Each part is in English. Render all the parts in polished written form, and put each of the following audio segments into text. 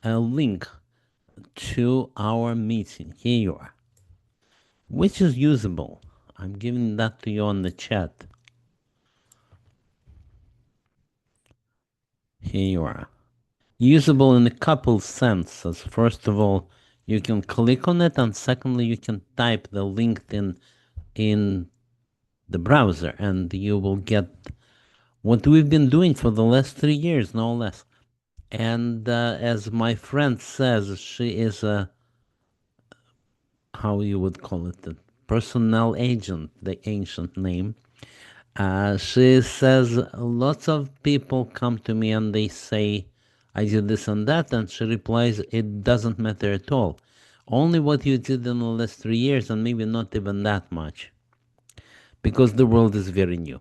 a link to our meeting. Here you are, which is usable. I'm giving that to you on the chat. Here you are. Usable in a couple senses. First of all, you can click on it, and secondly, you can type the link in the browser, and you will get what we've been doing for the last 3 years, no less. And as my friend says, she is a, how you would call it, a personnel agent, the ancient name. She says lots of people come to me and they say, I did this and that, and she replies, it doesn't matter at all. Only what you did in the last 3 years, and maybe not even that much, because the world is very new.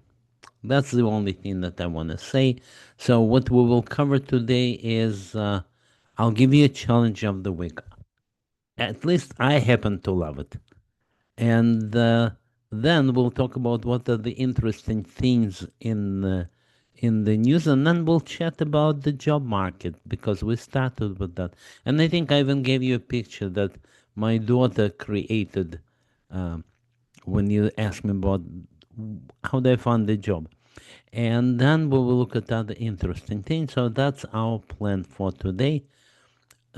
That's the only thing that I want to say. So what we will cover today is, I'll give you a challenge of the week. At least I happen to love it. And then we'll talk about what are the interesting things in the news, and then we'll chat about the job market, because we started with that. And I think I even gave you a picture that my daughter created when you asked me about how they found the job. And then we will look at other interesting things. So that's our plan for today.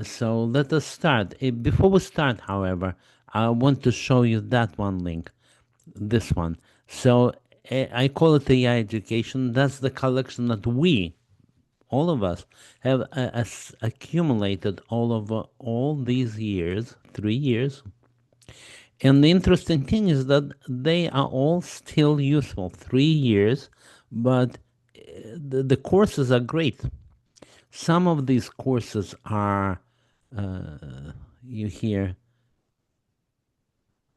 So let us start. Before we start, however, I want to show you that one link, this one. So I call it AI education. That's the collection that we, all of us, have accumulated all these years, 3 years. And the interesting thing is that they are all still useful, 3 years, but the courses are great. Some of these courses are, you hear,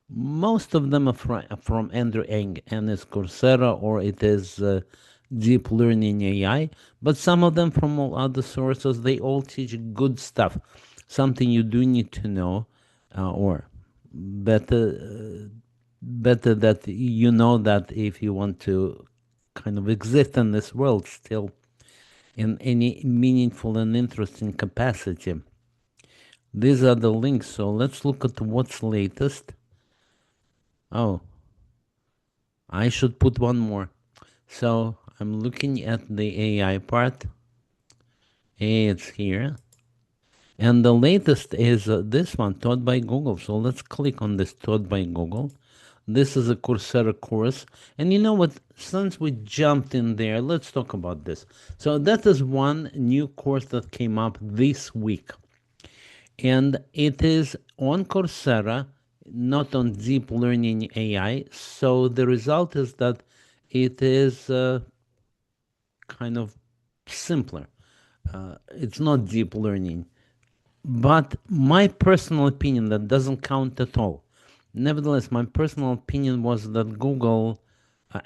most of them are from Andrew Ng and his Coursera, or it is Deep Learning AI, but some of them from all other sources. They all teach good stuff, something you do need to know, or better that you know that if you want to kind of exist in this world still in any meaningful and interesting capacity. These are the links, so let's look at what's latest. Oh, I should put one more. So I'm looking at the AI part. It's here. And the latest is this one, taught by Google. So let's click on this, taught by Google. This is a Coursera course. And you know what? Since we jumped in there, let's talk about this. So that is one new course that came up this week. And it is on Coursera, not on Deep Learning AI. So the result is that it is kind of simpler. It's not deep learning. But my personal opinion, that doesn't count at all. Nevertheless, my personal opinion was that Google,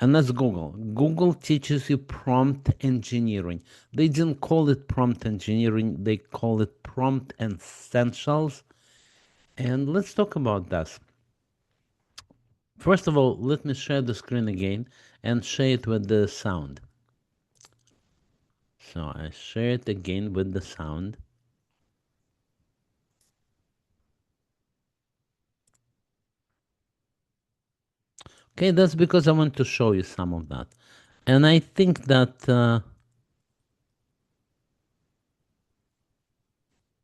and that's Google, Google teaches you prompt engineering. They didn't call it prompt engineering, they call it prompt essentials. And let's talk about that. First of all, let me share the screen again and share it with the sound. So I share it again with the sound. Okay, that's because I want to show you some of that. And I think that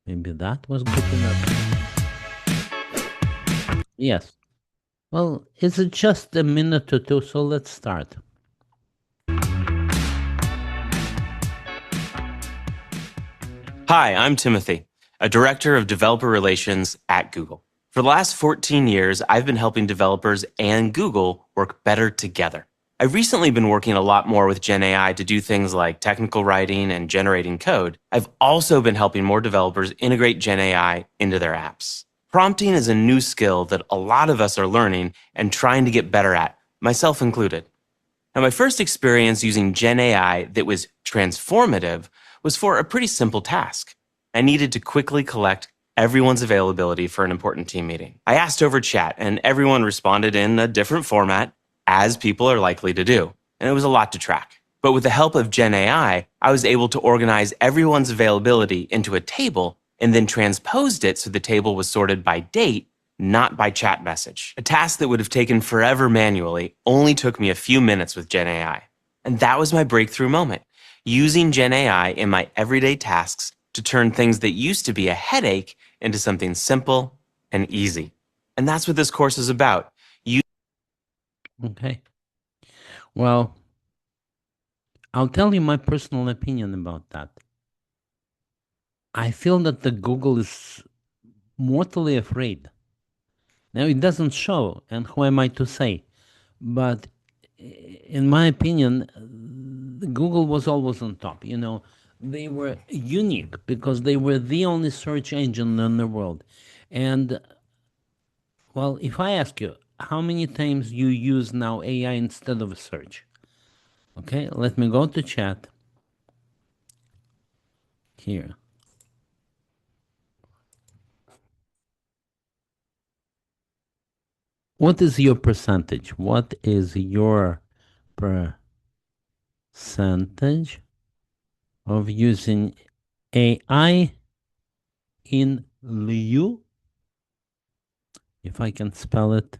maybe that was good enough. Yes. Well, it's just a minute or two, so let's start. Hi, I'm Timothy, a director of developer relations at Google. For the last 14 years, I've been helping developers and Google work better together. I've recently been working a lot more with Gen AI to do things like technical writing and generating code. I've also been helping more developers integrate Gen AI into their apps. Prompting is a new skill that a lot of us are learning and trying to get better at, myself included. Now, my first experience using Gen AI that was transformative was for a pretty simple task. I needed to quickly collect everyone's availability for an important team meeting. I asked over chat, and everyone responded in a different format, as people are likely to do, and it was a lot to track. But with the help of Gen AI, I was able to organize everyone's availability into a table and then transposed it so the table was sorted by date, not by chat message. A task that would have taken forever manually only took me a few minutes with Gen AI. And that was my breakthrough moment, using Gen AI in my everyday tasks to turn things that used to be a headache into something simple and easy. And that's what this course is about. Okay. Well, I'll tell you my personal opinion about that. I feel that the Google is mortally afraid. Now, it doesn't show, and who am I to say? But in my opinion, Google was always on top. You know, they were unique because they were the only search engine in the world. And well, if I ask you how many times you use now AI instead of a search, okay, let me go to chat here. What is your percentage? What is your percentage of using AI in lieu, if I can spell it?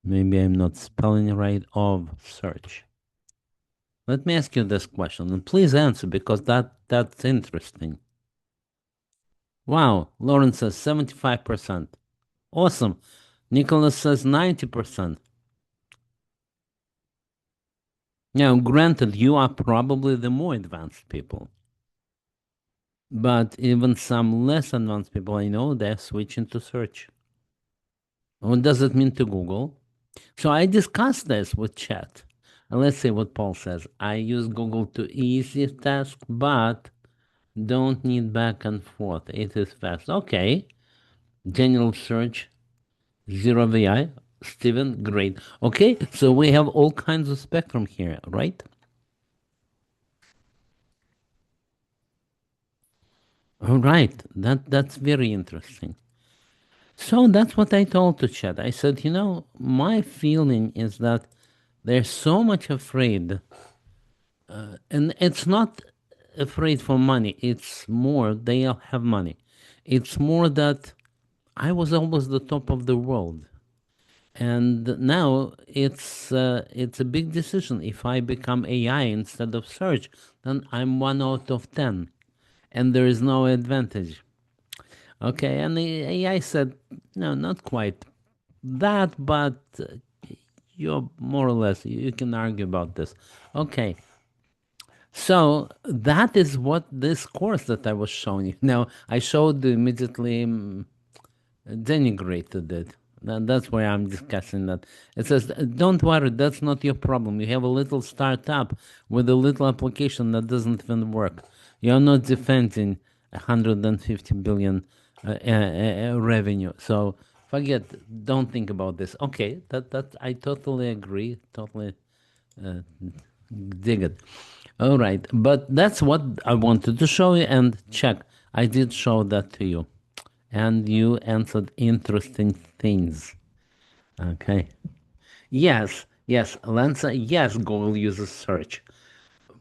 Maybe I'm not spelling it right, of search. Let me ask you this question, and please answer because that's interesting. Wow, Lauren says 75%. Awesome. Nicholas says 90%. Now, granted, you are probably the more advanced people. But even some less advanced people I know, they're switching to search. What does it mean to Google? So I discussed this with chat. And let's see what Paul says. I use Google to easy task, but don't need back and forth. It is fast. Okay. General search, zero VI. Steven, great. Okay, so we have all kinds of spectrum here, right? All right, that's very interesting. So that's what I told to chat. I said, my feeling is that they're so much afraid, and it's not afraid for money. It's more they have money. It's more that I was always the top of the world, and now it's a big decision. If I become AI instead of search, then I'm 1 out of 10, and there is no advantage. Okay, and the AI said, no, not quite that, but you're more or less, you can argue about this. Okay, so that is what this course that I was showing you. Now, I showed immediately denigrated it. That's why I'm discussing that. It says, don't worry, that's not your problem. You have a little startup with a little application that doesn't even work. You're not defending 150 billion revenue. So forget, don't think about this. Okay, that I totally agree, totally uh, dig it. All right, but that's what I wanted to show you and check. I did show that to you and you answered interesting things. Okay. Yes, Lanza, yes, Google uses search.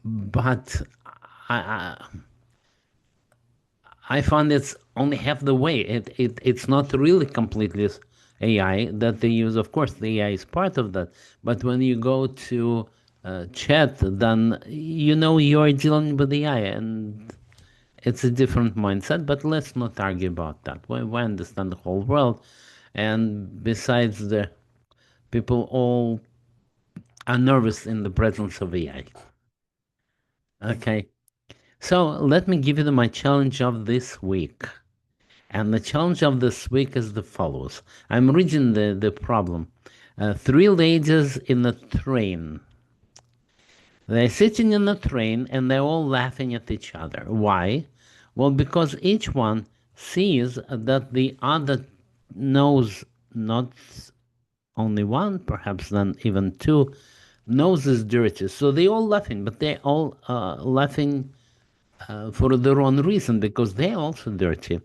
But I, I found it's only half the way. It's not really completely AI that they use. Of course, the AI is part of that. But when you go to chat, then you're dealing with AI, and it's a different mindset. But let's not argue about that. We understand the whole world, and besides, the people all are nervous in the presence of AI. Okay, so let me give you my challenge of this week. And the challenge of this week is the follows. I'm reading the problem. Three ladies in a train. They're sitting in a train and they're all laughing at each other. Why? Well, because each one sees that the other knows not only one, perhaps then even two, nose is dirty. So they all laughing, but they all laughing for their own reason because they're also dirty.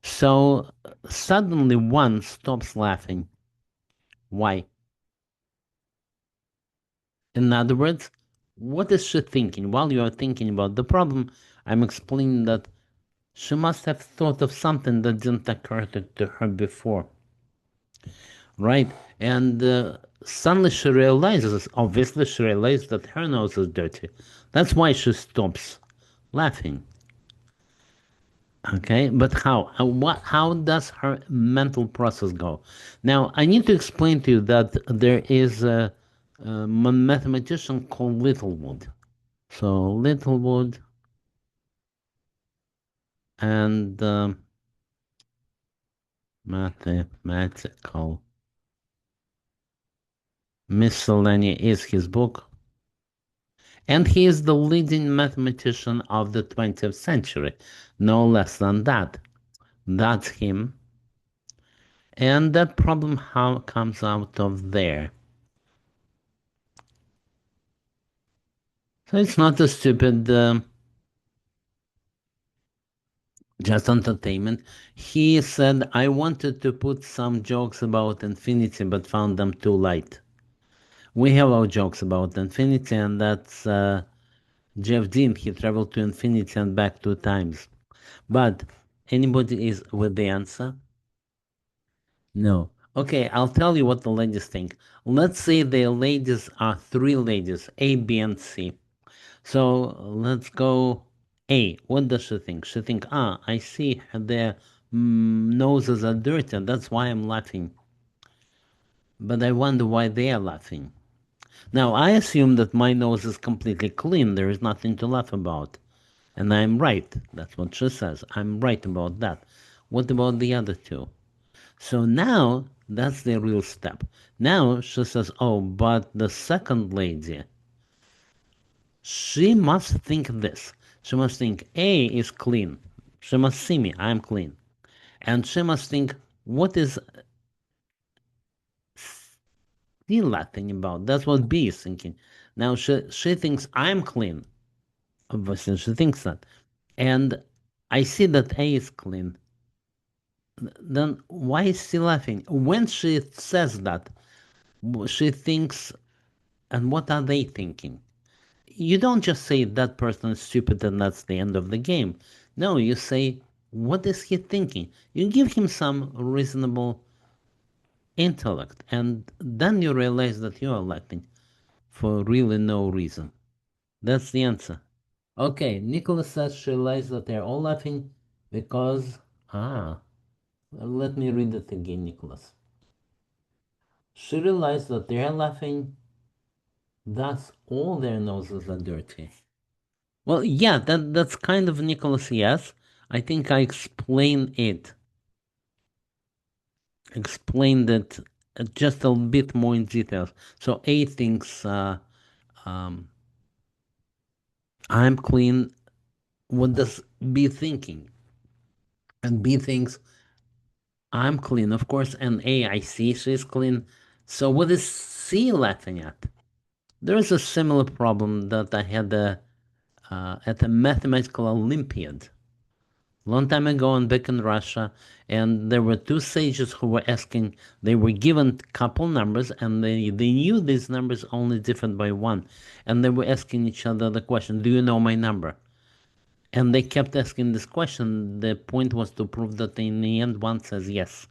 So suddenly one stops laughing. Why? In other words, What is she thinking? While you are thinking about the problem, I'm explaining that she must have thought of something that didn't occur to her before, right? And suddenly she realizes, obviously, she realizes that her nose is dirty. That's why she stops laughing. Okay, but how? How does her mental process go? Now, I need to explain to you that there is a mathematician called Littlewood. So Littlewood and mathematical miscellany is his book, and he is the leading mathematician of the 20th century, no less than that. That's him, and that problem how comes out of there. So it's not a stupid just entertainment. He said, I wanted to put some jokes about infinity, but found them too light. We have our jokes about infinity, and that's Jeff Dean. He traveled to infinity and back 2 times. But anybody is with the answer? No. Okay, I'll tell you what the ladies think. Let's say the ladies are three ladies, A, B, and C. So let's go A. What does she think? She think, I see their noses are dirty. That's why I'm laughing. But I wonder why they are laughing. Now, I assume that my nose is completely clean. There is nothing to laugh about. And I'm right. That's what she says. I'm right about that. What about the other two? So now, that's the real step. Now she says, oh, but the second lady, she must think this. She must think A is clean. She must see me, I'm clean. And she must think, what is C laughing about? That's what B is thinking. Now she thinks I'm clean. Obviously, she thinks that. And I see that A is clean. Then why is she laughing? When she says that, she thinks, and what are they thinking? You don't just say that person is stupid and that's the end of the game. No, you say, what is he thinking? You give him some reasonable intellect, and then you realize that you are laughing for really no reason. That's the answer. Okay, Nicholas says she realized that they're all laughing because. Let me read it again, Nicholas. She realized that they're laughing, thus all their noses are dirty. Well, yeah, that's kind of Nicholas, yes. I think I explained it just a bit more in detail. So A thinks um, I'm clean. What does B thinking? And B thinks I'm clean, of course. And A, I see she's clean. So what is C laughing at? There's a similar problem that I had at a mathematical Olympiad long time ago back in Russia, and there were two sages who were asking. They were given couple numbers, and they knew these numbers only differed by one, and they were asking each other the question, "Do you know my number?" And they kept asking this question. The point was to prove that in the end, one says yes.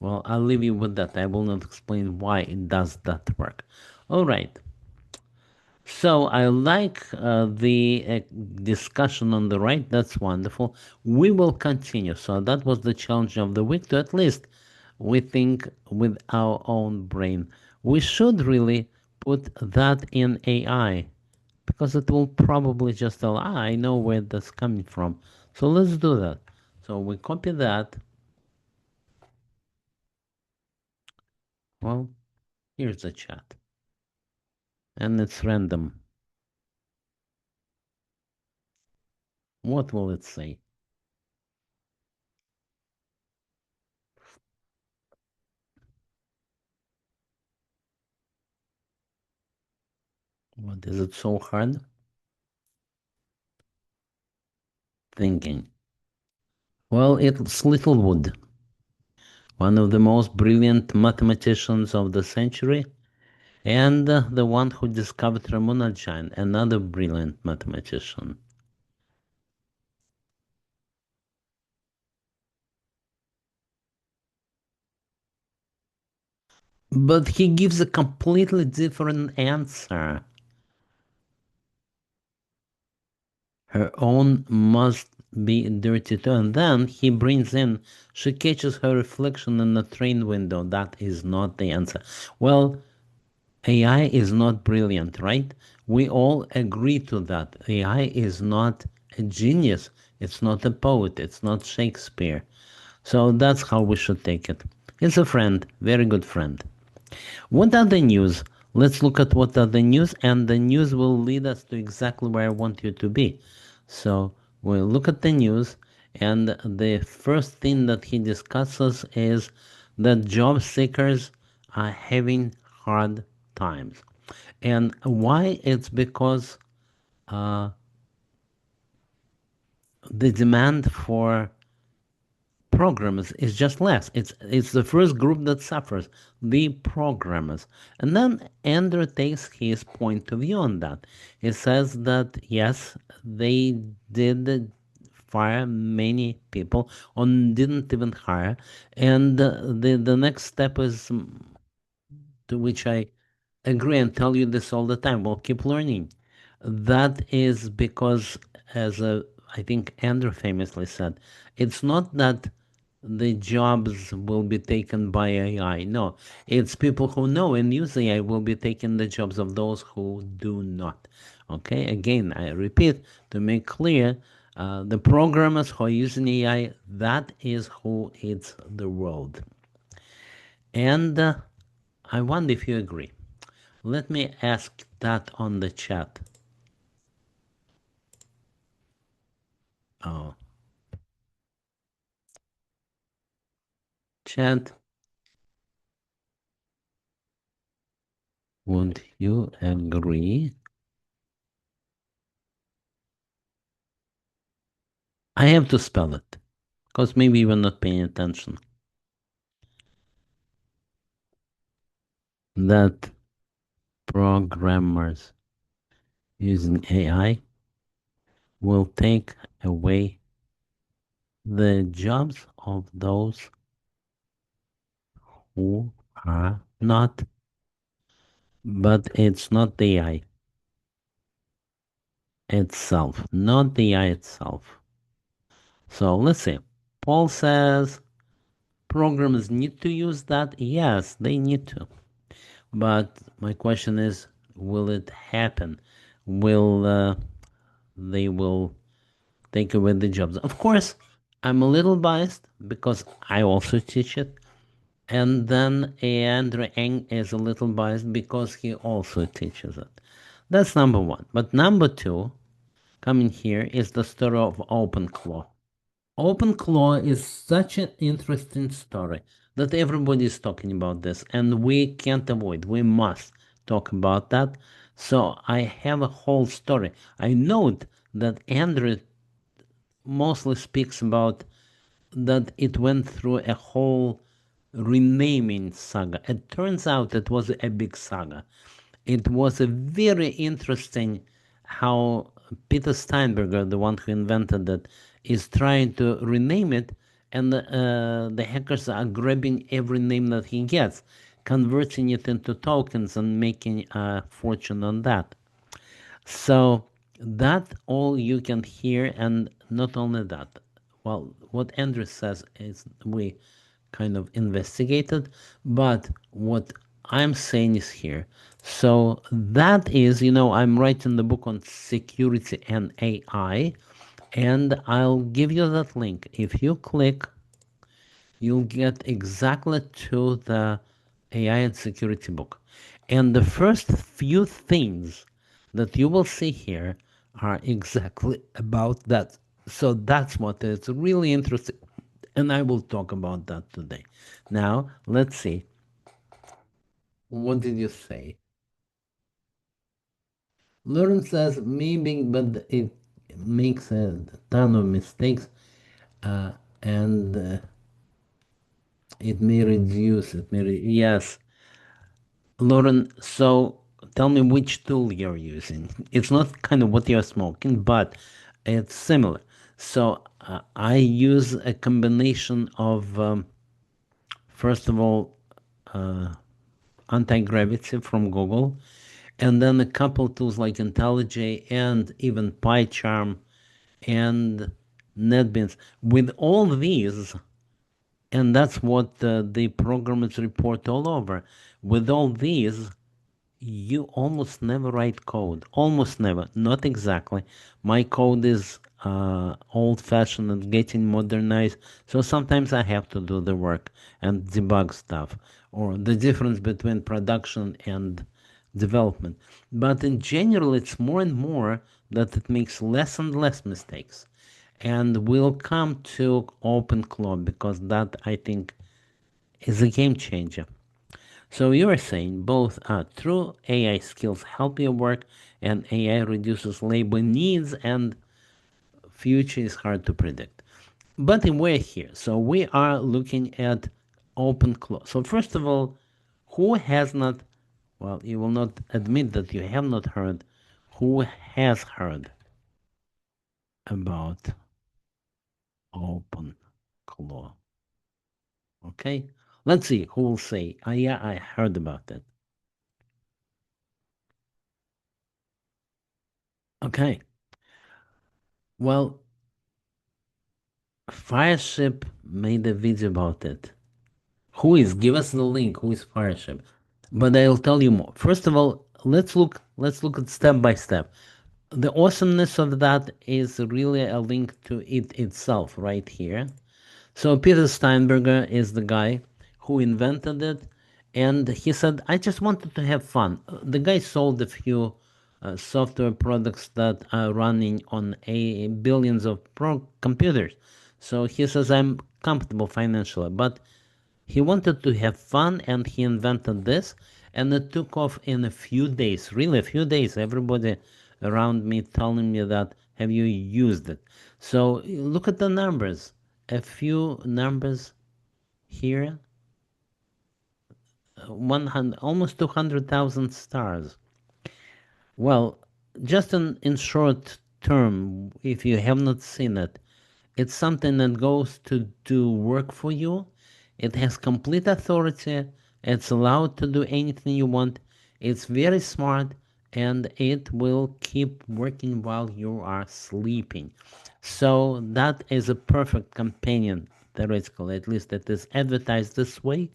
Well, I'll leave you with that. I will not explain why it does that work. All right. So I like the discussion on the right. That's wonderful. We will continue. So that was the challenge of the week to at least we think with our own brain. We should really put that in AI because it will probably just tell, I know where that's coming from. So let's do that. So we copy that. Well, here's the chat. And it's random. What will it say? What is it so hard? Thinking. Well, it's Littlewood, one of the most brilliant mathematicians of the century. And the one who discovered Ramanujan, another brilliant mathematician. But he gives a completely different answer. Her own must be dirty too. And then he brings in, she catches her reflection in the train window. That is not the answer. Well, AI is not brilliant, right? We all agree to that. AI is not a genius. It's not a poet. It's not Shakespeare. So that's how we should take it. It's a friend, very good friend. What are the news? Let's look at what are the news, and the news will lead us to exactly where I want you to be. So we'll look at the news, and the first thing that he discusses is that job seekers are having hard times. And why? It's because uh, the demand for programmers is just less. It's the first group that suffers, the programmers. And then Andrew takes his point of view on that. He says that yes, they did fire many people, or didn't even hire, and the next step is to which I agree and tell you this all the time. Well, keep learning. That is because, as I think Andrew famously said, it's not that the jobs will be taken by AI. No, it's people who know and use AI will be taking the jobs of those who do not. Okay, again, I repeat to make clear the programmers who are using AI, that is who it's the world. And I wonder if you agree. Let me ask that on the chat. Oh, chat, would you agree? I have to spell it because maybe you're not paying attention. That programmers using AI will take away the jobs of those who are not, but it's not the AI itself, not the AI itself. So let's see. Paul says programs need to use that. Yes, they need to. But my question is, will it happen? Will they will take away the jobs? Of course, I'm a little biased because I also teach it. And then Andrew Ng is a little biased because he also teaches it. That's number one. But number two, coming here, is the story of OpenClaw. OpenClaw is such an interesting story that everybody is talking about this, and we can't avoid. We must talk about that. So I have a whole story. I note that Andrew mostly speaks about that it went through a whole renaming saga. It turns out it was a big saga. It was a very interesting how Peter Steinberger, the one who invented it, is trying to rename it, and the hackers are grabbing every name that he gets, converting it into tokens and making a fortune on that. So that all you can hear, and not only that. Well, what Andrew says is we kind of investigated, but what I'm saying is here. So that is, I'm writing the book on security and AI, and I'll give you that link. If you click, you'll get exactly to the AI and security book. And the first few things that you will see here are exactly about that. So that's what is really interesting. And I will talk about that today. Now, let's see. What did you say? Lawrence says maybe, but it makes a ton of mistakes and it may reduce, yes. Lauren, so tell me which tool you're using. It's not kind of what you're smoking, but it's similar. So I use a combination of, first of all, anti-gravity from Google, and then a couple tools like IntelliJ and even PyCharm and NetBeans. With all these, and that's what the programmers report all over. With all these, you almost never write code. Almost never. Not exactly. My code is old-fashioned and getting modernized. So sometimes I have to do the work and debug stuff, or the difference between production and development. But in general, it's more and more that it makes less and less mistakes. And we'll come to OpenClaw because that, I think, is a game changer. So you are saying both true AI skills help your work and AI reduces labor needs and future is hard to predict. But we're here. So we are looking at OpenClaw. So first of all, who has not, well, you will not admit that you have not heard, who has heard about OpenClaw? Okay? Let's see who will say, yeah, I heard about it. Okay. Well, Fireship made a video about it. Who is? Give us the link. Who is Fireship? But I'll tell you more. First of all, let's look at step by step. The awesomeness of that is really a link to it itself right here. So Peter Steinberger is the guy who invented it, and he said, "I just wanted to have fun." The guy sold a few software products that are running on a billions of computers. So he says, "I'm comfortable financially," but he wanted to have fun, and he invented this, and it took off in a few days. Really, a few days. Everybody around me telling me that, "Have you used it?" So look at the numbers. A few numbers here, 100, almost 200,000 stars. Well, just in short term, if you have not seen it, it's something that goes to do work for you. It has complete authority. It's allowed to do anything you want. It's very smart and it will keep working while you are sleeping. So that is a perfect companion, theoretically, at least it is advertised this way,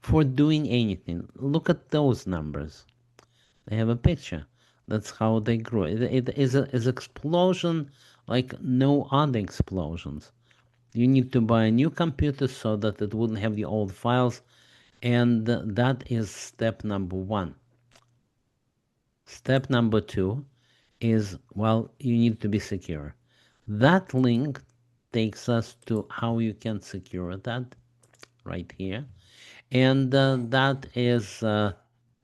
for doing anything. Look at those numbers. They have a picture. That's how they grew. It is explosion like no other explosions. You need to buy a new computer so that it wouldn't have the old files, and that is step number one. Step number two is, well, you need to be secure. That link takes us to how you can secure that right here. And that is a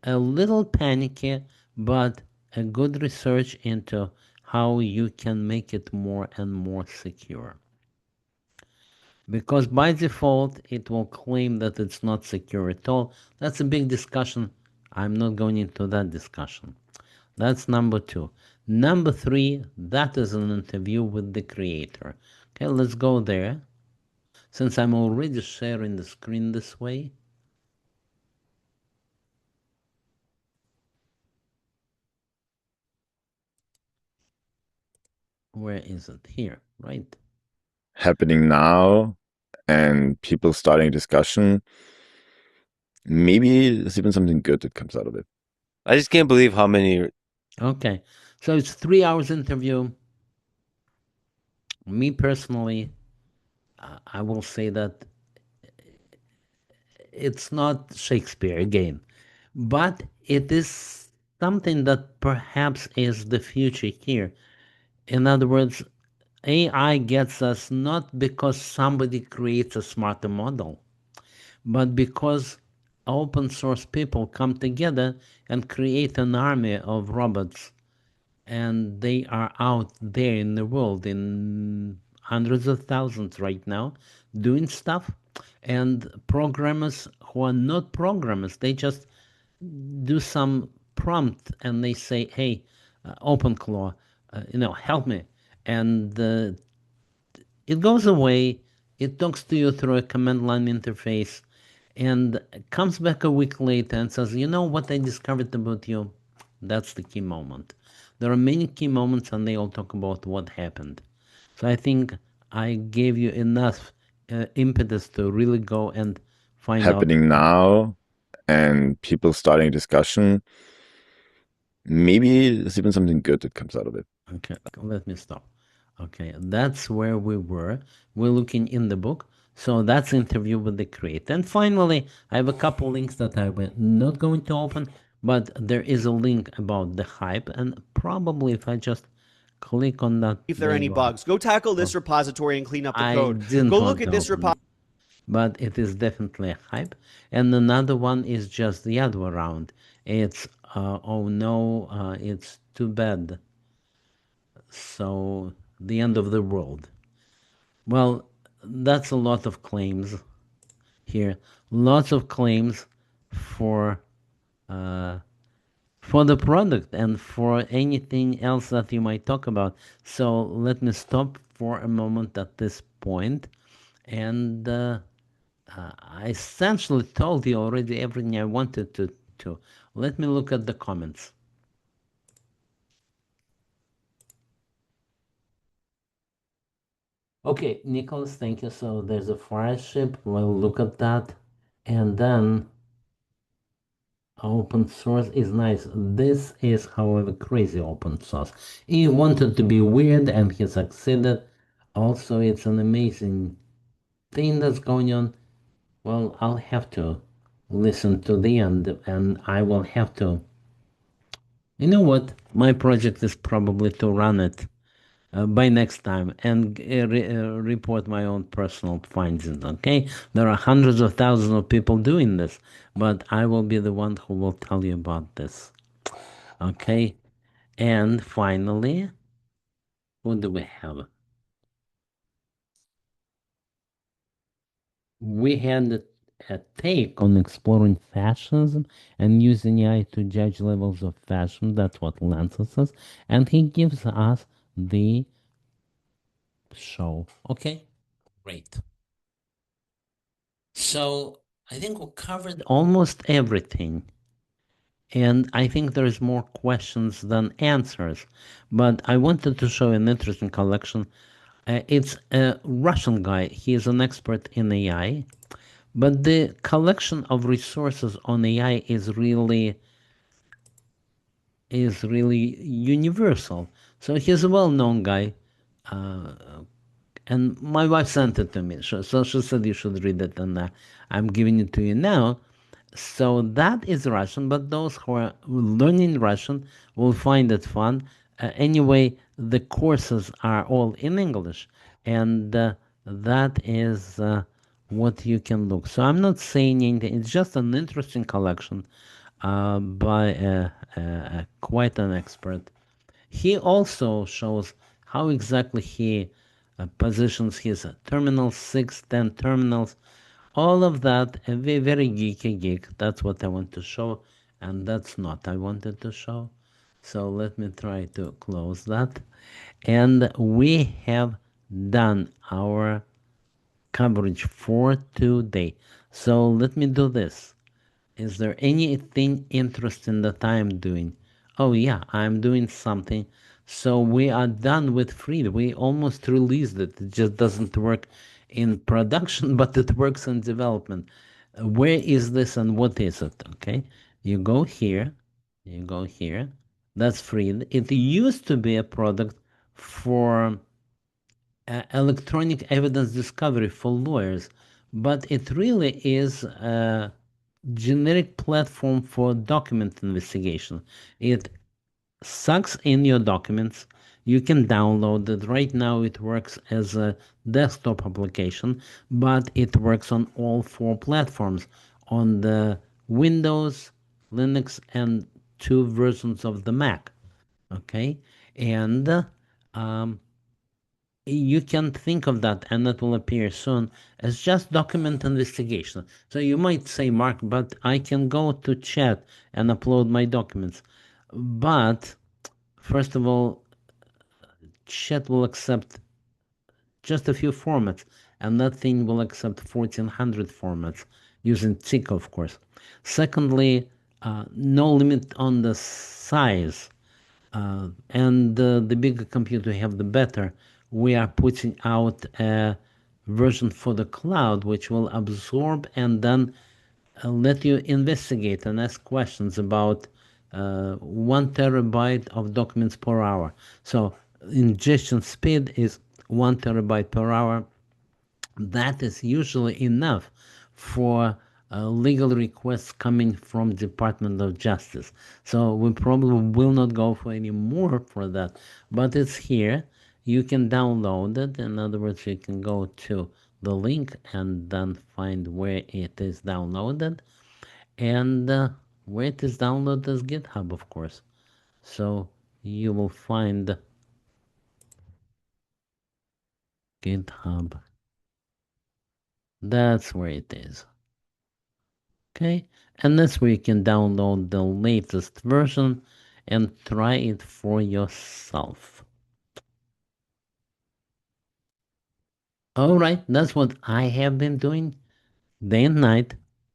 little panicky, but a good research into how you can make it more and more secure. Because by default, it will claim that it's not secure at all. That's a big discussion. I'm not going into that discussion. That's number two. Number three, that is an interview with the creator. Okay, let's go there. Since I'm already sharing the screen this way, where is it? Here, right? Happening now and people starting discussion, maybe there's even something good that comes out of it. I just can't believe how many. Okay, so it's 3 hours interview. Me personally, I will say that it's not Shakespeare again, but it is something that perhaps is the future here. In other words, AI gets us not because somebody creates a smarter model, but because open source people come together and create an army of robots, and they are out there in the world in hundreds of thousands right now doing stuff. And programmers who are not programmers, they just do some prompt and they say, "Hey, OpenClaw, help me," and it goes away. It talks to you through a command line interface, and comes back a week later and says, "You know what I discovered about you?" That's the key moment. There are many key moments, and they all talk about what happened. So I think I gave you enough impetus to really go and find out. Happening now and people starting discussion. Maybe there's even something good that comes out of it. Okay, let me stop. Okay, that's where we were. We're looking in the book. So that's interview with the creator. And finally, I have a couple links that I'm not going to open, but there is a link about the hype. And probably if I just click on that, If there are any bugs, go tackle this repository and clean up the I code. didn't Go want look at to this open it, but it is definitely a hype. And another one is just the other way around. It's, oh no, it's too bad. So the end of the world. Well, that's a lot of claims here. Lots of claims for uh, for the product and for anything else that you might talk about. So let me stop for a moment at this point, and I essentially told you already everything I wanted to. Let me look at the comments. Okay, Nicholas, thank you. So there's a fire ship. We'll look at that. And then open source is nice. This is, however, crazy open source. He wanted to be weird and he succeeded. Also, it's an amazing thing that's going on. Well, I'll have to listen to the end and I will have to. You know what? My project is probably to run it by next time and report my own personal findings. Okay, there are hundreds of thousands of people doing this, but I will be the one who will tell you about this. Okay, and finally, what do we have? We had a take on exploring fashion and using AI to judge levels of fashion. That's what Lance says, and he gives us the show. Okay, great. So I think we covered almost everything. And I think there's more questions than answers. But I wanted to show an interesting collection. It's a Russian guy. He is an expert in AI. But the collection of resources on AI is really universal. So he's a well-known guy. Uh, and my wife sent it to me. So she said you should read it, and I'm giving it to you now. So that is Russian, but those who are learning Russian will find it fun. Anyway, the courses are all in English, and that is what you can look. So I'm not saying anything. It's just an interesting collection by quite an expert. He also shows how exactly he positions his terminals, 6, 10 terminals, all of that, a very geeky geek. That's what I want to show, and that's not I wanted to show. So let me try to close that. And we have done our coverage for today. So let me do this. Is there anything interesting that I'm doing? Oh yeah, I'm doing something. So we are done with Free. We almost released it. It just doesn't work in production, but it works in development. Where is this and what is it? Okay, you go here, you go here. That's free. It used to be a product for electronic evidence discovery for lawyers, but it really is a generic platform for document investigation. It sucks in your documents. You can download it. Right now, it works as a desktop application, but it works on all four platforms on the Windows, Linux, and 2 versions of the Mac. Okay, and you can think of that, and that will appear soon, as just document investigation. So you might say, Mark, but I can go to chat and upload my documents. But first of all, chat will accept just a few formats, and that thing will accept 1400 formats using tick, of course. Secondly, no limit on the size. And the bigger computer you have, the better. We are putting out a version for the cloud, which will absorb and then let you investigate and ask questions about 1 terabyte of documents per hour. So ingestion speed is 1 terabyte per hour. That is usually enough for legal requests coming from Department of Justice. So we probably will not go for any more for that, but it's here. You can download it. In other words, you can go to the link and then find where it is downloaded. And where it is downloaded is GitHub, of course. So you will find GitHub. That's where it is. Okay, and that's where you can download the latest version and try it for yourself. All right, that's what I have been doing day and night.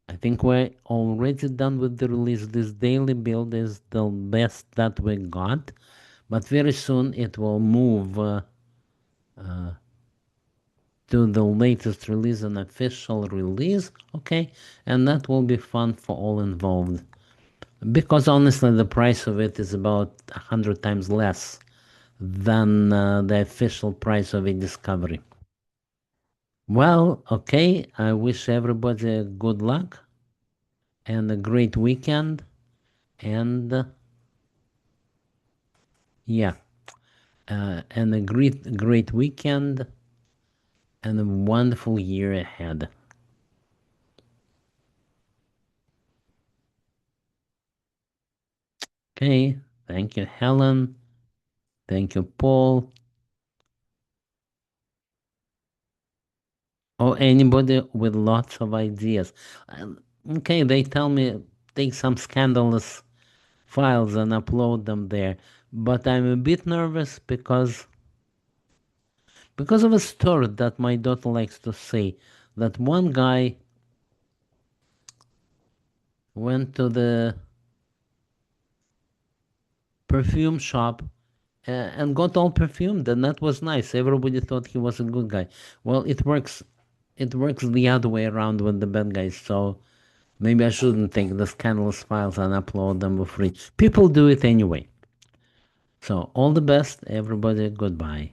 I think we're already done with the release. This daily build is the best that we got, but very soon it will move to the latest release, an official release, okay? And that will be fun for all involved. Because honestly, the price of it is about 100 times less than the official price of a Discovery. Well, okay, I wish everybody good luck and a great weekend. And yeah, and a great weekend and a wonderful year ahead. Okay, thank you, Helen. Thank you, Paul. Or anybody with lots of ideas. Okay, they tell me take some scandalous files and upload them there. But I'm a bit nervous because of a story that my daughter likes to say, that one guy went to the perfume shop and got all perfumed, and that was nice. Everybody thought he was a good guy. Well, it works the other way around with the bad guys, so maybe I shouldn't take the scandalous files and upload them for free. People do it anyway. So all the best, everybody. Goodbye.